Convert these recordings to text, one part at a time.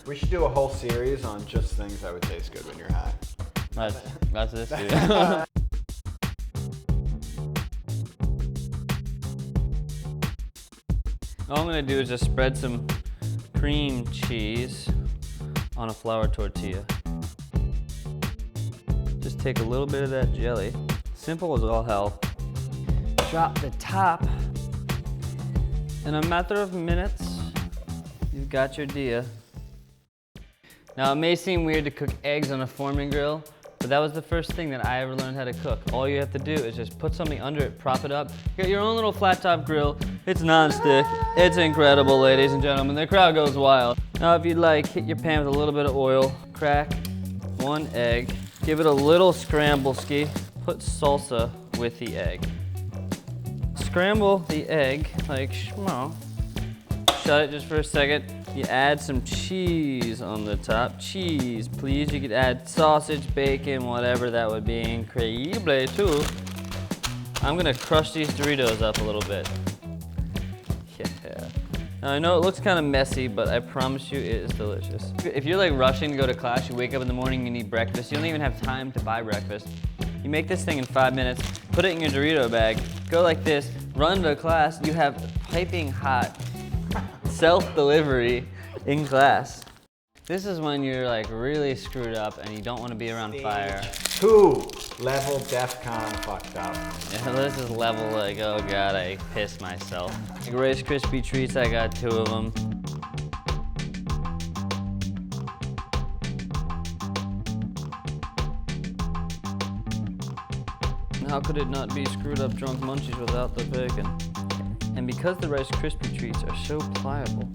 We should do a whole series on just things that would taste good when you're high. That's this dude. All I'm gonna do is just spread some cream cheese on a flour tortilla. Just take a little bit of that jelly. Simple as all hell. Drop the top. In a matter of minutes, you've got your dia. Now it may seem weird to cook eggs on a Foreman grill, but that was the first thing that I ever learned how to cook. All you have to do is just put something under it, prop it up, get your own little flat top grill. It's non-stick. It's incredible, ladies and gentlemen. The crowd goes wild. Now if you'd like, hit your pan with a little bit of oil, crack 1 egg, give it a little scramble-ski, put salsa with the egg. Scramble the egg like schmo. Shut it just for a second. You add some cheese on the top. Cheese, please. You could add sausage, bacon, whatever that would be. Incredible too. I'm gonna crush these Doritos up a little bit. Yeah. Now I know it looks kind of messy, but I promise you it is delicious. If you're like rushing to go to class, you wake up in the morning, you need breakfast, you don't even have time to buy breakfast. You make this thing in 5 minutes, put it in your Dorito bag, go like this, run to class, you have piping hot self-delivery in class. This is when you're like really screwed up and you don't want to be around fire. 2 level DEFCON fucked up. Yeah, this is level like, oh God, I pissed myself. Like Rice Krispie treats, I got 2 of them. How could it not be screwed up drunk munchies without the bacon? And because the Rice Krispie treats are so pliable,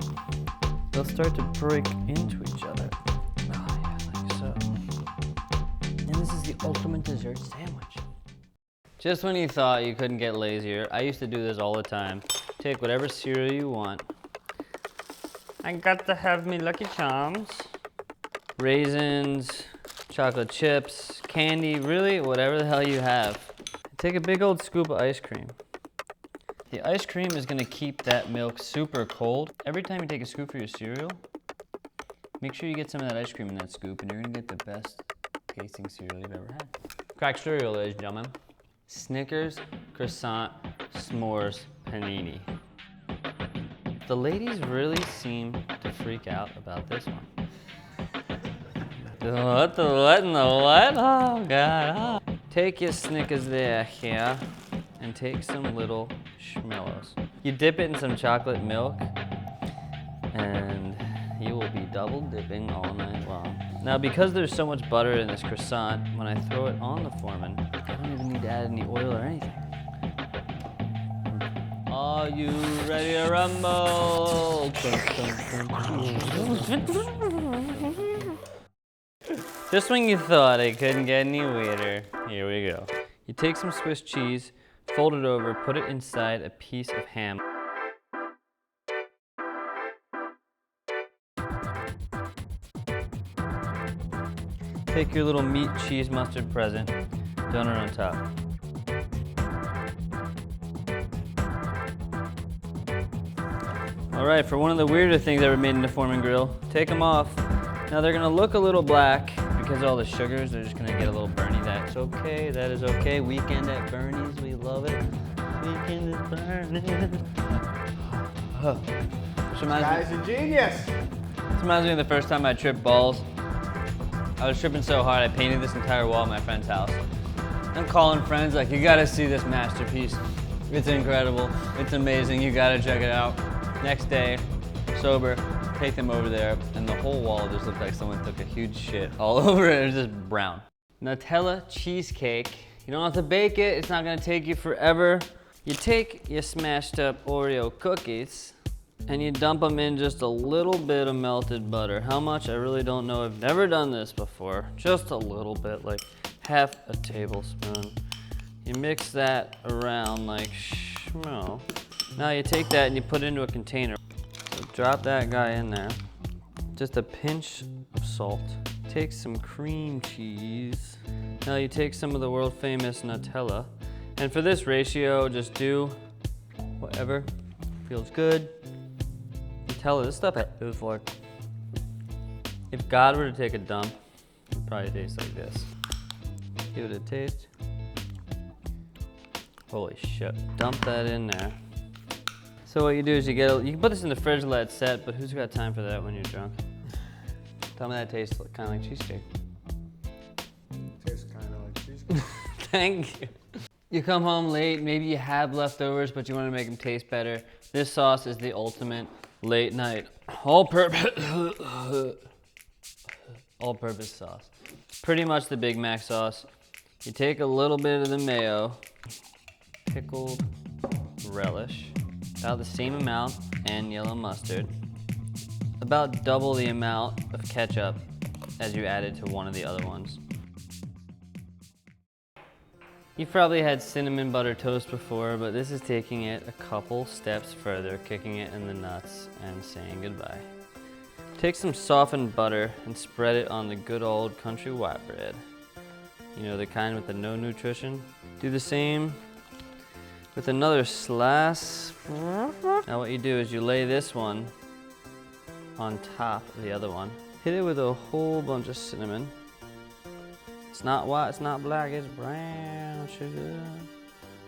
they'll start to break into each other. Oh yeah, like so. And this is the ultimate dessert sandwich. Just when you thought you couldn't get lazier, I used to do this all the time. Take whatever cereal you want. I got to have me Lucky Charms. Raisins, chocolate chips, candy, really, whatever the hell you have. Take a big old scoop of ice cream. The ice cream is gonna keep that milk super cold. Every time you take a scoop for your cereal, make sure you get some of that ice cream in that scoop and you're gonna get the best tasting cereal you've ever had. Crack cereal, ladies and gentlemen. Snickers, croissant, s'mores, panini. The ladies really seem to freak out about this one. What the what in the what? Oh God. Oh. Take your Snickers there, here, and take some little schmellos. You dip it in some chocolate milk, and you will be double dipping all night long. Now, because there's so much butter in this croissant, when I throw it on the Foreman, I don't even need to add any oil or anything. Are you ready to rumble? Just when you thought it couldn't get any weirder, here we go. You take some Swiss cheese, fold it over, put it inside a piece of ham. Take your little meat, cheese, mustard present, donut on top. All right, for one of the weirder things ever made in the Foreman grill, take them off. Now they're gonna look a little black because of all the sugars, they're just gonna get a little burny. That's okay, that is okay. Weekend at Bernie's, we love it. Weekend at Bernie's. This Guy's a genius. This reminds me of the first time I tripped balls. I was tripping so hard, I painted this entire wall at my friend's house. I'm calling friends like, you gotta see this masterpiece. It's incredible, it's amazing, you gotta check it out. Next day, sober, take them over there, and the whole wall just looked like someone took a huge shit all over it. It was just brown. Nutella cheesecake. You don't have to bake it, it's not gonna take you forever. You take your smashed up Oreo cookies, and you dump them in just a little bit of melted butter. How much? I really don't know. I've never done this before. Just a little bit, like half a tablespoon. You mix that around like schmo. Now you take that and you put it into a container. So drop that guy in there. Just a pinch of salt. Take some cream cheese. Now you take some of the world famous Nutella. And for this ratio, just do whatever feels good. Nutella, this stuff is like If God were to take a dump, it'd probably taste like this. Give it a taste. Holy shit. Dump that in there. So what you do is you can put this in the fridge, let it set, but who's got time for that when you're drunk? Tell me that tastes kind of like cheesecake. Tastes kind of like cheesecake. Thank you. You come home late, maybe you have leftovers, but you want to make them taste better. This sauce is the ultimate late night all-purpose sauce. Pretty much the Big Mac sauce. You take a little bit of the mayo, pickled relish, about the same amount, and yellow mustard. About double the amount of ketchup as you added to one of the other ones. You've probably had cinnamon butter toast before, but this is taking it a couple steps further, kicking it in the nuts and saying goodbye. Take some softened butter and spread it on the good old country white bread. You know, the kind with the no nutrition. Do the same with another slice. Now what you do is you lay this one on top of the other one. Hit it with a whole bunch of cinnamon. It's not white, it's not black, it's brown sugar.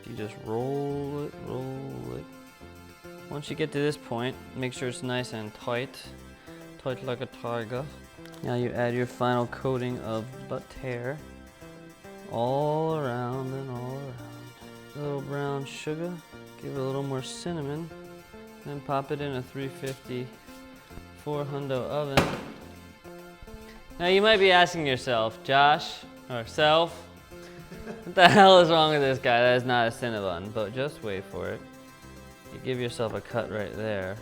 You just roll it, roll it. Once you get to this point, make sure it's nice and tight. Tight like a tiger. Now you add your final coating of butter. All around and all around. A little brown sugar, give it a little more cinnamon, then pop it in a 350 400 oven. Now you might be asking yourself, Josh, or self, what the hell is wrong with this guy? That is not a Cinnabon, but just wait for it. You give yourself a cut right there.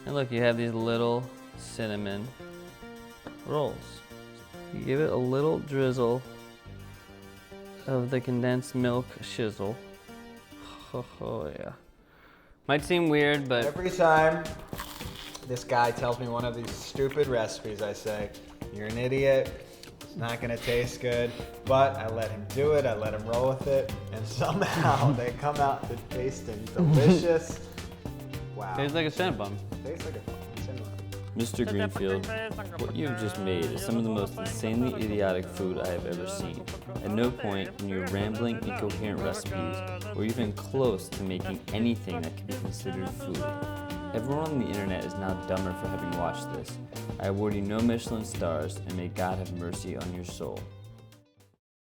And look, you have these little cinnamon rolls. You give it a little drizzle of the condensed milk shizzle. Oh yeah. Might seem weird, but Every time this guy tells me one of these stupid recipes, I say, you're an idiot, it's not gonna taste good, but I let him do it, I let him roll with it, and somehow they come out to tasting delicious. Wow. tastes like a Cinnabon. Tastes like a fucking cinnamon. Mr. Greenfield, what you've just made is some of the most insanely idiotic food I have ever seen. At no point in your rambling, incoherent recipes were you even close to making anything that could be considered food. Everyone on the internet is now dumber for having watched this. I award you no Michelin stars, and may God have mercy on your soul.